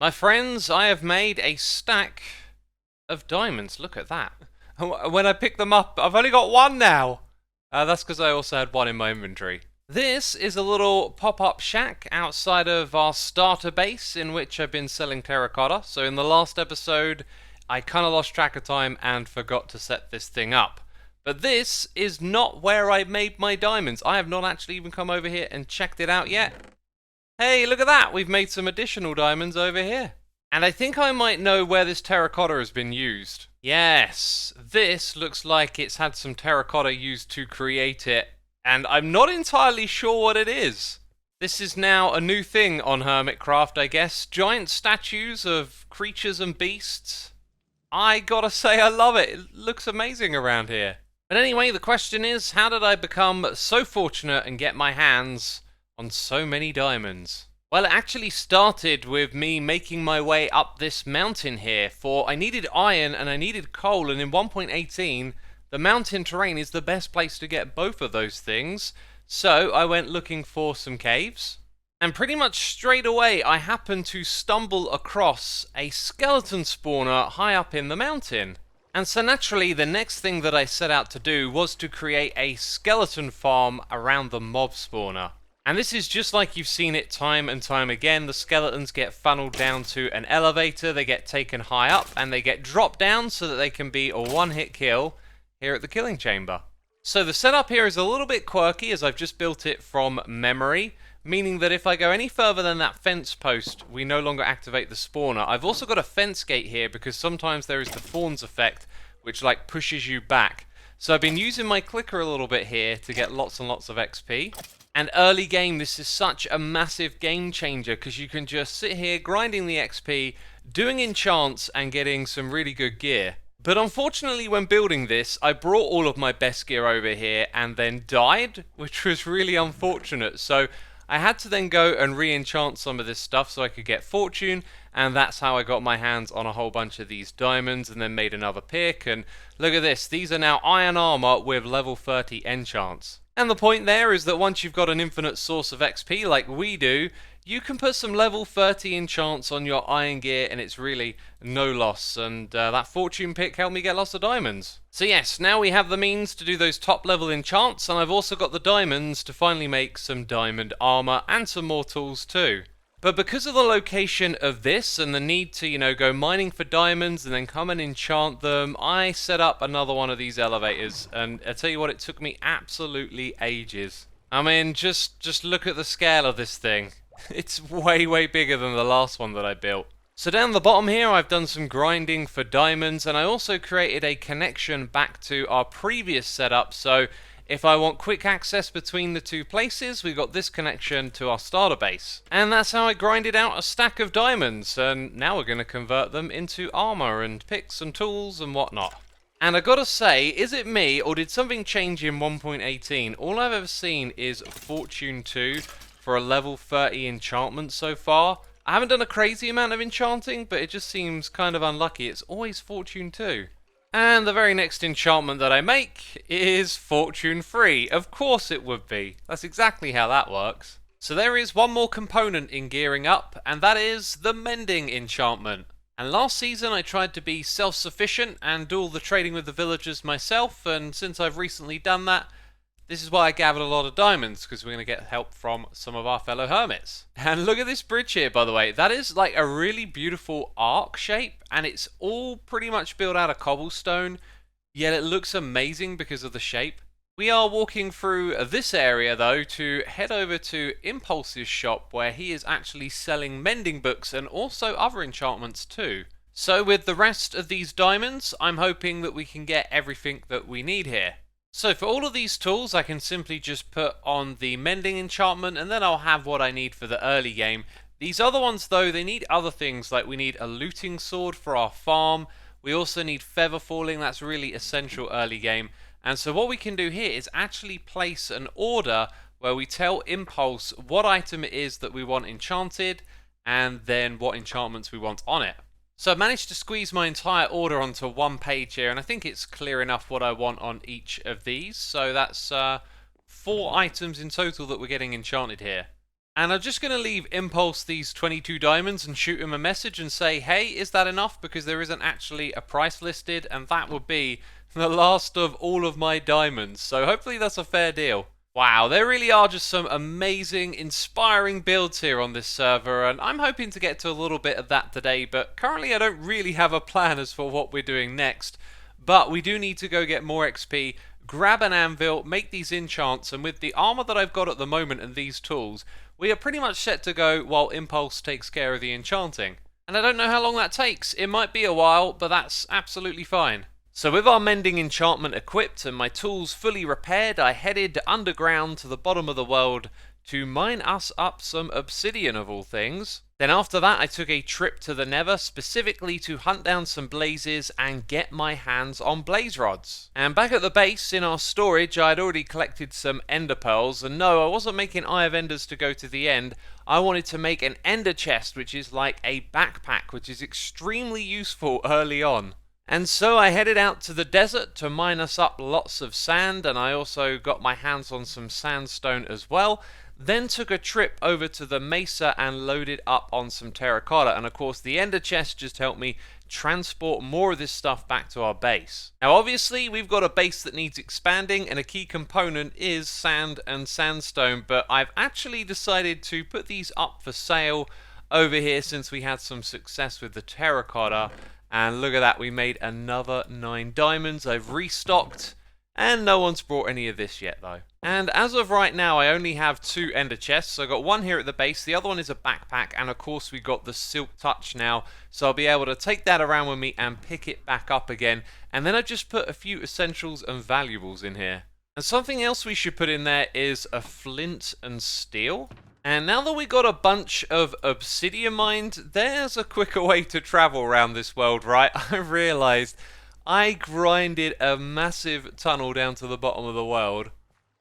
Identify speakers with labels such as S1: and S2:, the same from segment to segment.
S1: My friends, I have made a stack of diamonds. Look at that. When I pick them up, I've only got one now. That's because I also had one in my inventory. This is a little pop-up shack outside of our starter base in which I've been selling terracotta. So in the last episode, I kind of lost track of time and forgot to set this thing up. But this is not where I made my diamonds. I have not actually even come over here and checked it out yet. Hey, look at that! We've made some additional diamonds over here. And I think I might know where this terracotta has been used. Yes, this looks like it's had some terracotta used to create it, and I'm not entirely sure what it is. This is now a new thing on Hermitcraft, I guess. Giant statues of creatures and beasts. I gotta say, I love it. It looks amazing around here. But anyway, the question is, how did I become so fortunate and get my hands on so many diamonds? Well, it actually started with me making my way up this mountain here, for I needed iron and I needed coal, and in 1.18 the mountain terrain is the best place to get both of those things. So I went looking for some caves, and pretty much straight away I happened to stumble across a skeleton spawner high up in the mountain. And so naturally the next thing that I set out to do was to create a skeleton farm around the mob spawner. And this is just like you've seen it time and time again. The skeletons get funneled down to an elevator, they get taken high up, and they get dropped down so that they can be a one-hit kill here at the killing chamber. So the setup here is a little bit quirky, as I've just built it from memory, meaning that if I go any further than that fence post, we no longer activate the spawner. I've also got a fence gate here because sometimes there is the thorns effect, which like pushes you back. So I've been using my clicker a little bit here to get lots and lots of XP. And early game, this is such a massive game changer because you can just sit here grinding the XP, doing enchants and getting some really good gear. But unfortunately when building this, I brought all of my best gear over here and then died, which was really unfortunate. So I had to then go and re-enchant some of this stuff so I could get fortune, and that's how I got my hands on a whole bunch of these diamonds and then made another pick. And look at this, these are now iron armor with level 30 enchants. And the point there is that once you've got an infinite source of XP like we do, you can put some level 30 enchants on your iron gear and it's really no loss. And that fortune pick helped me get lots of diamonds. So yes, now we have the means to do those top level enchants, and I've also got the diamonds to finally make some diamond armor and some more tools too. But because of the location of this and the need to, go mining for diamonds and then come and enchant them, I set up another one of these elevators, and I tell you what, it took me absolutely ages. I mean, just look at the scale of this thing. It's way, way bigger than the last one that I built. So down the bottom here, I've done some grinding for diamonds, and I also created a connection back to our previous setup, so if I want quick access between the two places, we've got this connection to our starter base. And that's how I grinded out a stack of diamonds, and now we're going to convert them into armor and picks and tools and whatnot. And I gotta say, is it me, or did something change in 1.18? All I've ever seen is Fortune 2 for a level 30 enchantment so far. I haven't done a crazy amount of enchanting, but it just seems kind of unlucky. It's always Fortune 2. And the very next enchantment that I make is Fortune 3. Of course it would be. That's exactly how that works. So there is one more component in gearing up, and that is the mending enchantment. And last season I tried to be self-sufficient and do all the trading with the villagers myself, and since I've recently done that, this is why I gathered a lot of diamonds, because we're going to get help from some of our fellow hermits. And look at this bridge here, by the way. That is like a really beautiful arc shape, and it's all pretty much built out of cobblestone, yet it looks amazing because of the shape. We are walking through this area, though, to head over to Impulse's shop, where he is actually selling mending books and also other enchantments too. So with the rest of these diamonds, I'm hoping that we can get everything that we need here. So for all of these tools, I can simply just put on the mending enchantment, and then I'll have what I need for the early game. These other ones, though, they need other things, like we need a looting sword for our farm. We also need feather falling, that's really essential early game. And so what we can do here is actually place an order where we tell Impulse what item it is that we want enchanted, and then what enchantments we want on it. So I've managed to squeeze my entire order onto one page here, and I think it's clear enough what I want on each of these. So that's 4 items in total that we're getting enchanted here. And I'm just going to leave Impulse these 22 diamonds and shoot him a message and say, hey, is that enough? Because there isn't actually a price listed, and that would be the last of all of my diamonds. So hopefully that's a fair deal. Wow, there really are just some amazing, inspiring builds here on this server, and I'm hoping to get to a little bit of that today, but currently I don't really have a plan as for what we're doing next. But we do need to go get more XP, grab an anvil, make these enchants, and with the armor that I've got at the moment and these tools, we are pretty much set to go while Impulse takes care of the enchanting. And I don't know how long that takes. It might be a while, but that's absolutely fine. So with our mending enchantment equipped and my tools fully repaired, I headed underground to the bottom of the world to mine us up some obsidian of all things. Then after that I took a trip to the Nether specifically to hunt down some blazes and get my hands on blaze rods. And back at the base in our storage I had already collected some ender pearls, and no, I wasn't making Eye of Enders to go to the end. I wanted to make an ender chest, which is like a backpack, which is extremely useful early on. And so I headed out to the desert to mine us up lots of sand, and I also got my hands on some sandstone as well. Then took a trip over to the mesa and loaded up on some terracotta, and of course the ender chest just helped me transport more of this stuff back to our base. Now obviously we've got a base that needs expanding, and a key component is sand and sandstone, but I've actually decided to put these up for sale over here since we had some success with the terracotta. And look at that, we made another 9 diamonds. I've restocked, and no one's brought any of this yet though. And as of right now, I only have 2 ender chests. So I got one here at the base, the other one is a backpack, and of course we got the silk touch now. So I'll be able to take that around with me and pick it back up again. And then I've just put a few essentials and valuables in here. And something else we should put in there is a flint and steel. And now that we got a bunch of obsidian mined, there's a quicker way to travel around this world, right? I realized I grinded a massive tunnel down to the bottom of the world.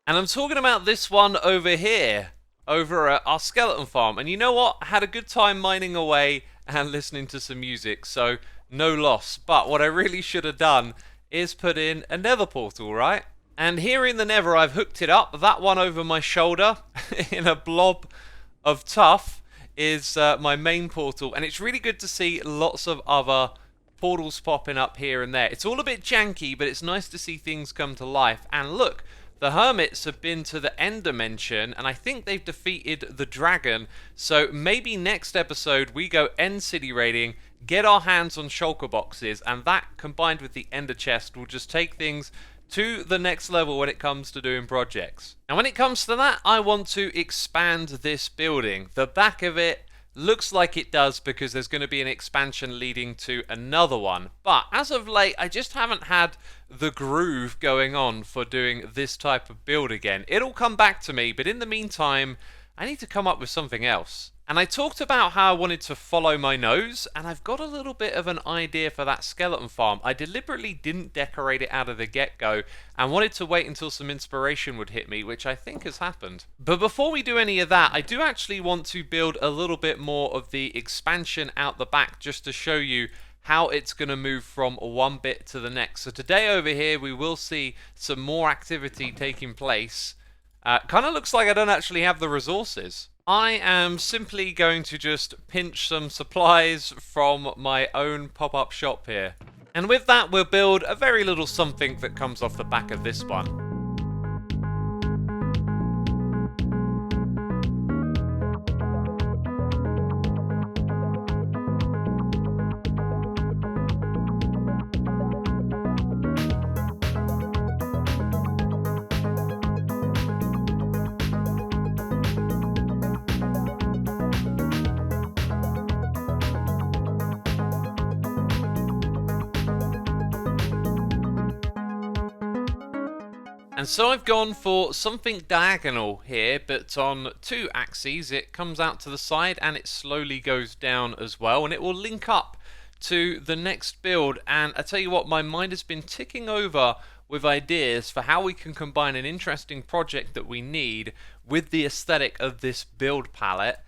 S1: And I'm talking about this one over here, over at our skeleton farm. And you know what? I had a good time mining away and listening to some music, so no loss. But what I really should have done is put in a nether portal, right? And here in the Nether, I've hooked it up. That one over my shoulder in a blob of tuff is my main portal. And it's really good to see lots of other portals popping up here and there. It's all a bit janky, but it's nice to see things come to life. And look, the hermits have been to the end dimension, and I think they've defeated the dragon. So maybe next episode we go end city raiding, get our hands on shulker boxes, and that combined with the ender chest will just take things to the next level when it comes to doing projects. And when it comes to that, I want to expand this building. The back of it looks like it does because there's going to be an expansion leading to another one. But as of late, I just haven't had the groove going on for doing this type of build again. It'll come back to me, but in the meantime, I need to come up with something else. And I talked about how I wanted to follow my nose, and I've got a little bit of an idea for that skeleton farm. I deliberately didn't decorate it out of the get-go and wanted to wait until some inspiration would hit me, which I think has happened. But before we do any of that, I do actually want to build a little bit more of the expansion out the back just to show you how it's going to move from one bit to the next. So today over here we will see some more activity taking place. Kind of looks like I don't actually have the resources. I am simply going to just pinch some supplies from my own pop-up shop here. And with that, we'll build a very little something that comes off the back of this one. And so I've gone for something diagonal here, but on 2 axes. It comes out to the side and it slowly goes down as well, and it will link up to the next build. And I tell you what, my mind has been ticking over with ideas for how we can combine an interesting project that we need with the aesthetic of this build palette.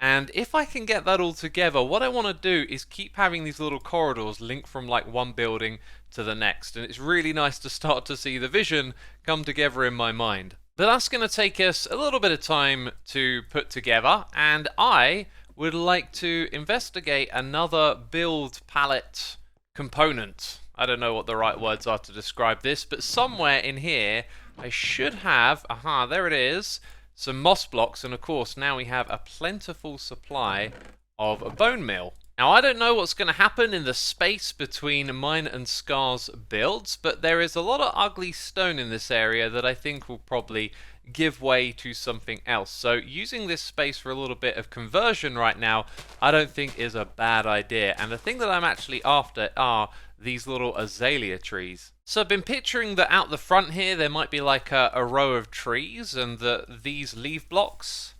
S1: And if I can get that all together, what I want to do is keep having these little corridors linked from like one building to the next. And it's really nice to start to see the vision come together in my mind. But that's going to take us a little bit of time to put together, and I would like to investigate another build palette component. I don't know what the right words are to describe this, but somewhere in here I should have, aha, there it is, some moss blocks, and of course now we have a plentiful supply of a bone meal. Now, I don't know what's going to happen in the space between mine and Scar's builds, but there is a lot of ugly stone in this area that I think will probably give way to something else. So using this space for a little bit of conversion right now, I don't think is a bad idea. And the thing that I'm actually after are these little azalea trees. So I've been picturing that out the front here, there might be like a row of trees, and that these leaf blocks,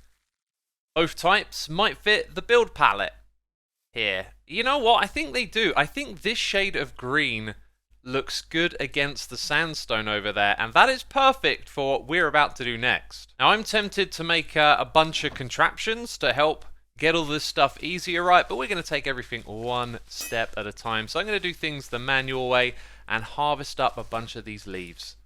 S1: both types, might fit the build palette here. You know what? I think they do. I think this shade of green looks good against the sandstone over there, and that is perfect for what we're about to do next. Now, I'm tempted to make a bunch of contraptions to help get all this stuff easier, right? But we're going to take everything one step at a time. So I'm going to do things the manual way and harvest up a bunch of these leaves.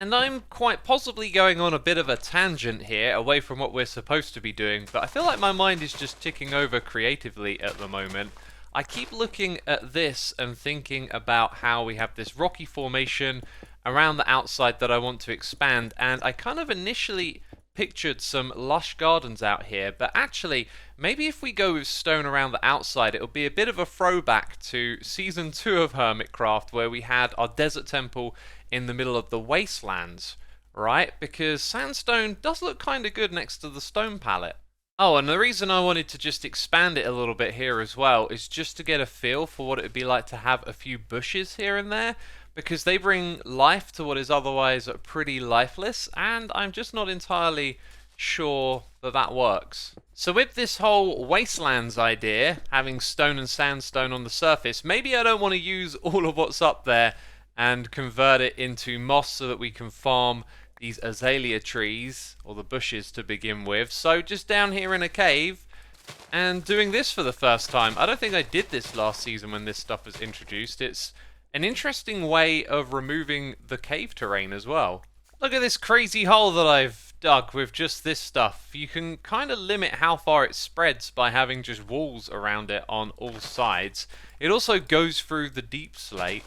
S1: And I'm quite possibly going on a bit of a tangent here, away from what we're supposed to be doing, but I feel like my mind is just ticking over creatively at the moment. I keep looking at this and thinking about how we have this rocky formation around the outside that I want to expand, and I kind of initially pictured some lush gardens out here, but actually, maybe if we go with stone around the outside, it'll be a bit of a throwback to Season 2 of Hermitcraft, where we had our desert temple in the middle of the wastelands, right? Because sandstone does look kind of good next to the stone palette. Oh, and the reason I wanted to just expand it a little bit here as well is just to get a feel for what it would be like to have a few bushes here and there, because they bring life to what is otherwise pretty lifeless, and I'm just not entirely sure that that works. So with this whole wastelands idea, having stone and sandstone on the surface, maybe I don't want to use all of what's up there and convert it into moss so that we can farm these azalea trees, or the bushes to begin with. So just down here in a cave, and doing this for the first time. I don't think I did this last season when this stuff was introduced. It's an interesting way of removing the cave terrain as well. Look at this crazy hole that I've dug with just this stuff. You can kind of limit how far it spreads by having just walls around it on all sides. It also goes through the deep slate.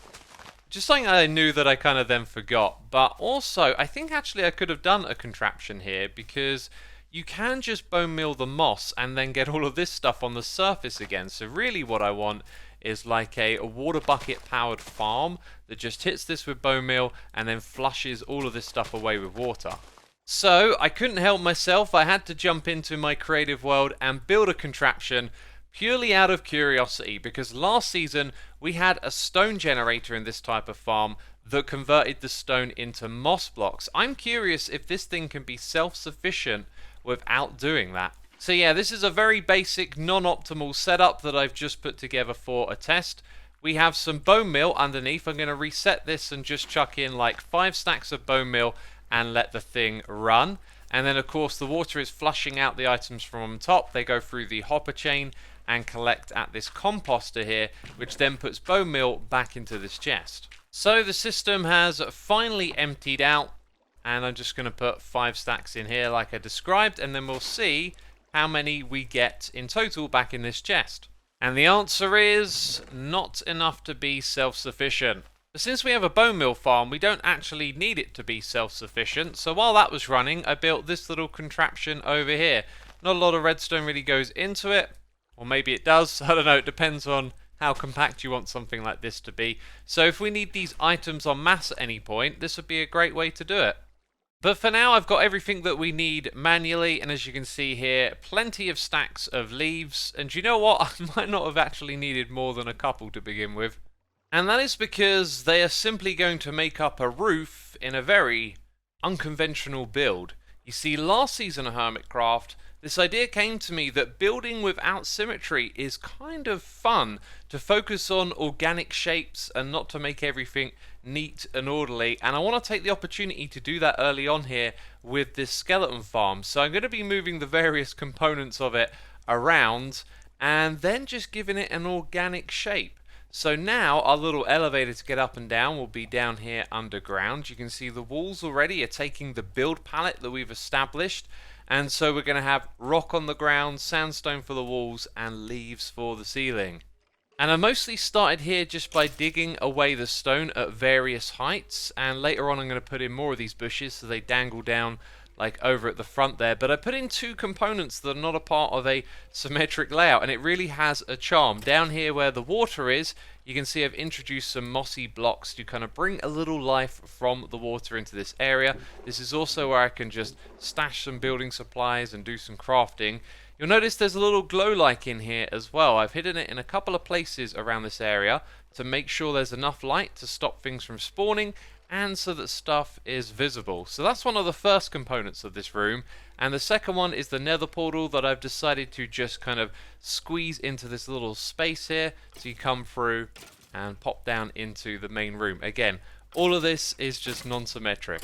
S1: Just something I knew that I kind of then forgot. But also, I think actually I could have done a contraption here, because you can just bone meal the moss and then get all of this stuff on the surface again. So really what I want is like a water bucket powered farm that just hits this with bone meal and then flushes all of this stuff away with water. So I couldn't help myself. I had to jump into my creative world and build a contraption purely out of curiosity, because last season we had a stone generator in this type of farm that converted the stone into moss blocks. I'm curious if this thing can be self-sufficient without doing that. So yeah, this is a very basic, non-optimal setup that I've just put together for a test. We have some bone meal underneath. I'm going to reset this and just chuck in like 5 stacks of bone meal and let the thing run. And then of course the water is flushing out the items from on top. They go through the hopper chain and collect at this composter here, which then puts bone meal back into this chest. So the system has finally emptied out, and I'm just going to put 5 stacks in here like I described, and then we'll see how many we get in total back in this chest. And the answer is not enough to be self-sufficient. But since we have a bone meal farm, we don't actually need it to be self-sufficient. So while that was running, I built this little contraption over here. Not a lot of redstone really goes into it. Or maybe it does, I don't know, it depends on how compact you want something like this to be. So if we need these items en masse at any point, this would be a great way to do it. But for now, I've got everything that we need manually, and as you can see here, plenty of stacks of leaves. And you know what? I might not have actually needed more than a couple to begin with. And that is because they are simply going to make up a roof in a very unconventional build. You see, last season of Hermitcraft, this idea came to me that building without symmetry is kind of fun, to focus on organic shapes and not to make everything neat and orderly, and I want to take the opportunity to do that early on here with this skeleton farm. So I'm going to be moving the various components of it around and then just giving it an organic shape. So now our little elevator to get up and down will be down here underground. You can see the walls already are taking the build palette that we've established. And so we're going to have rock on the ground, sandstone for the walls, and leaves for the ceiling. And I mostly started here just by digging away the stone at various heights, and later on I'm going to put in more of these bushes so they dangle down like over at the front there. But I put in two components that are not a part of a symmetric layout, and it really has a charm. Down here where the water is, you can see I've introduced some mossy blocks to kind of bring a little life from the water into this area. This is also where I can just stash some building supplies and do some crafting. You'll notice there's a little glow like in here as well. I've hidden it in a couple of places around this area to make sure there's enough light to stop things from spawning and so that stuff is visible. So that's one of the first components of this room. And the second one is the nether portal that I've decided to just kind of squeeze into this little space here. So you come through and pop down into the main room. Again, all of this is just non-symmetric.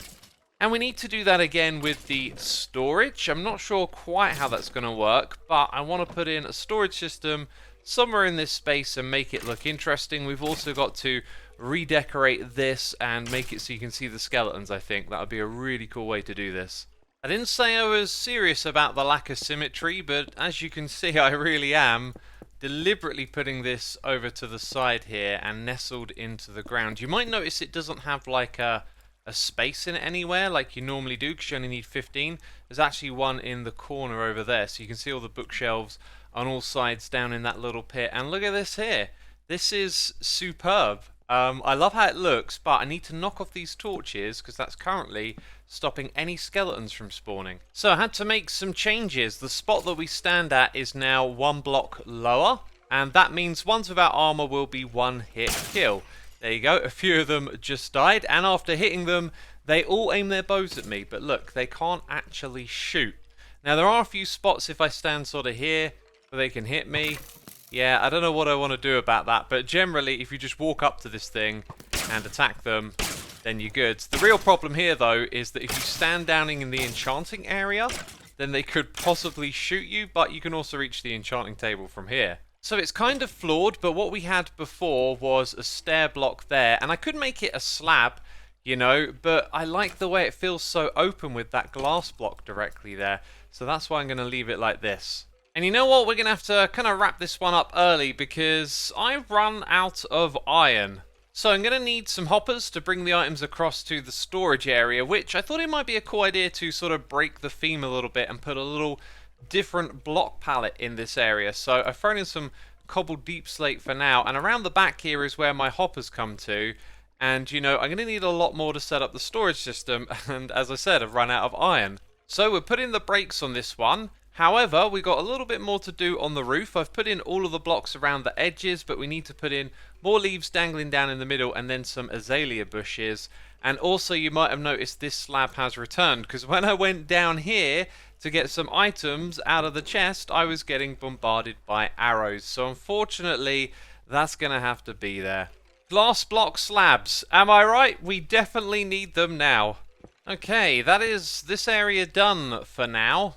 S1: And we need to do that again with the storage. I'm not sure quite how that's going to work, but I want to put in a storage system somewhere in this space and make it look interesting. We've also got to redecorate this and make it so you can see the skeletons. I think that would be a really cool way to do this. I didn't say I was serious about the lack of symmetry, but as you can see, I really am. Deliberately putting this over to the side here and nestled into the ground. You might notice it doesn't have like a space in it anywhere like you normally do, because you only need 15. There's actually one in the corner over there, so you can see all the bookshelves on all sides down in that little pit. And look at this here. This is superb. I love how it looks, but I need to knock off these torches because that's currently stopping any skeletons from spawning. So I had to make some changes. The spot that we stand at is now 1 block lower, and that means ones without armor will be 1 hit kill. There you go, a few of them just died, and after hitting them, they all aim their bows at me, but look, they can't actually shoot. Now, there are a few spots if I stand sort of here, where they can hit me. Yeah, I don't know what I want to do about that, but generally, if you just walk up to this thing and attack them, then you're good. The real problem here, though, is that if you stand down in the enchanting area, then they could possibly shoot you, but you can also reach the enchanting table from here. So it's kind of flawed, but what we had before was a stair block there, and I could make it a slab, you know, but I like the way it feels so open with that glass block directly there, so that's why I'm going to leave it like this. And you know what, we're going to have to kind of wrap this one up early because I've run out of iron. So I'm going to need some hoppers to bring the items across to the storage area, which I thought it might be a cool idea to sort of break the theme a little bit and put a little different block palette in this area. So I've thrown in some cobbled deep slate for now, and around the back here is where my hoppers come to. And you know, I'm going to need a lot more to set up the storage system, and as I said, I've run out of iron. So we're putting the brakes on this one. However, we got a little bit more to do on the roof. I've put in all of the blocks around the edges, but we need to put in more leaves dangling down in the middle and then some azalea bushes. And also, you might have noticed this slab has returned, because when I went down here to get some items out of the chest, I was getting bombarded by arrows. So unfortunately, that's going to have to be there. Glass block slabs. Am I right? We definitely need them now. Okay, that is this area done for now.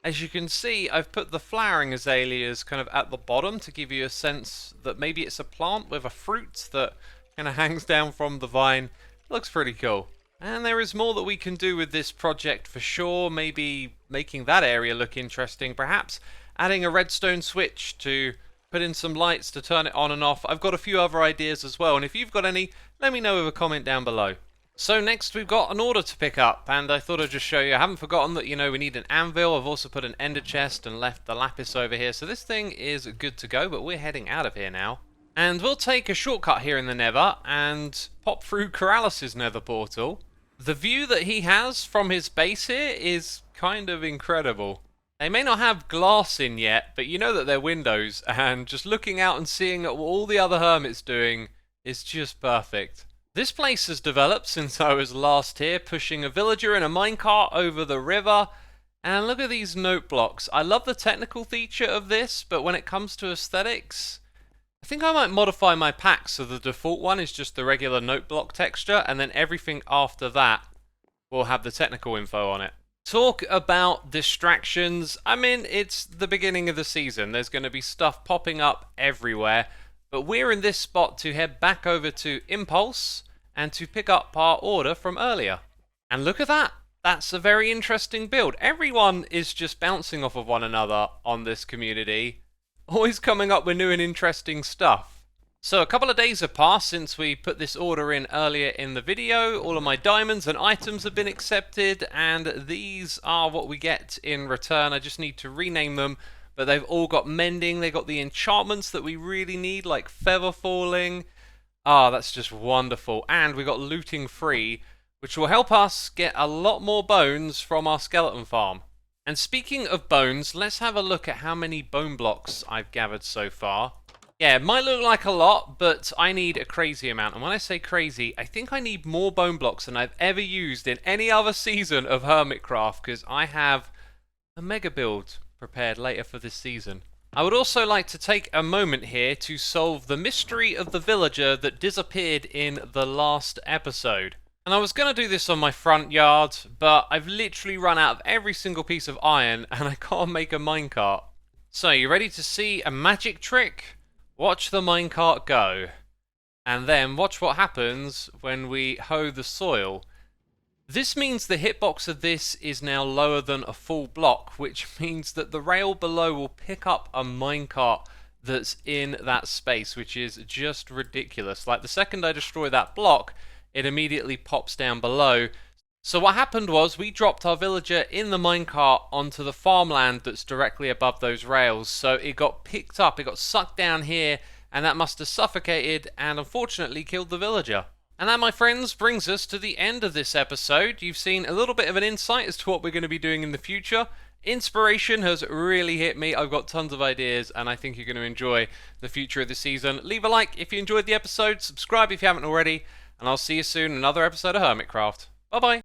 S1: As you can see, I've put the flowering azaleas kind of at the bottom to give you a sense that maybe it's a plant with a fruit that kind of hangs down from the vine. Looks pretty cool. And there is more that we can do with this project for sure. Maybe making that area look interesting. Perhaps adding a redstone switch to put in some lights to turn it on and off. I've got a few other ideas as well. And if you've got any, let me know with a comment down below. So next we've got an order to pick up, and I thought I'd just show you. I haven't forgotten that, you know, we need an anvil. I've also put an ender chest and left the lapis over here. So this thing is good to go, but we're heading out of here now. And we'll take a shortcut here in the nether and pop through Corralis's nether portal. The view that he has from his base here is kind of incredible. They may not have glass in yet, but you know that they're windows, and just looking out and seeing what all the other hermits doing is just perfect. This place has developed since I was last here, pushing a villager in a minecart over the river. And look at these note blocks. I love the technical feature of this, but when it comes to aesthetics, I think I might modify my pack so the default one is just the regular note block texture, and then everything after that will have the technical info on it. Talk about distractions. I mean, it's the beginning of the season. There's going to be stuff popping up everywhere. But we're in this spot to head back over to Impulse and to pick up our order from earlier. And look at that! That's a very interesting build. Everyone is just bouncing off of one another on this community, always coming up with new and interesting stuff. So a couple of days have passed since we put this order in earlier in the video. All of my diamonds and items have been accepted, and these are what we get in return. I just need to rename them, but they've all got mending. They got the enchantments that we really need, like feather falling. That's just wonderful. And we got looting free, which will help us get a lot more bones from our skeleton farm. And speaking of bones, let's have a look at how many bone blocks I've gathered so far. Yeah, it might look like a lot, but I need a crazy amount. And when I say crazy, I think I need more bone blocks than I've ever used in any other season of Hermitcraft, because I have a mega build prepared later for this season. I would also like to take a moment here to solve the mystery of the villager that disappeared in the last episode. And I was going to do this on my front yard, but I've literally run out of every single piece of iron and I can't make a minecart. So, you ready to see a magic trick? Watch the minecart go. And then watch what happens when we hoe the soil. This means the hitbox of this is now lower than a full block, which means that the rail below will pick up a minecart that's in that space, which is just ridiculous. Like, the second I destroy that block, it immediately pops down below. So what happened was we dropped our villager in the minecart onto the farmland that's directly above those rails. So it got picked up, it got sucked down here, and that must have suffocated and unfortunately killed the villager. And that, my friends, brings us to the end of this episode. You've seen a little bit of an insight as to what we're going to be doing in the future. Inspiration has really hit me. I've got tons of ideas, and I think you're going to enjoy the future of the season. Leave a like if you enjoyed the episode, subscribe if you haven't already, and I'll see you soon in another episode of Hermitcraft. Bye-bye.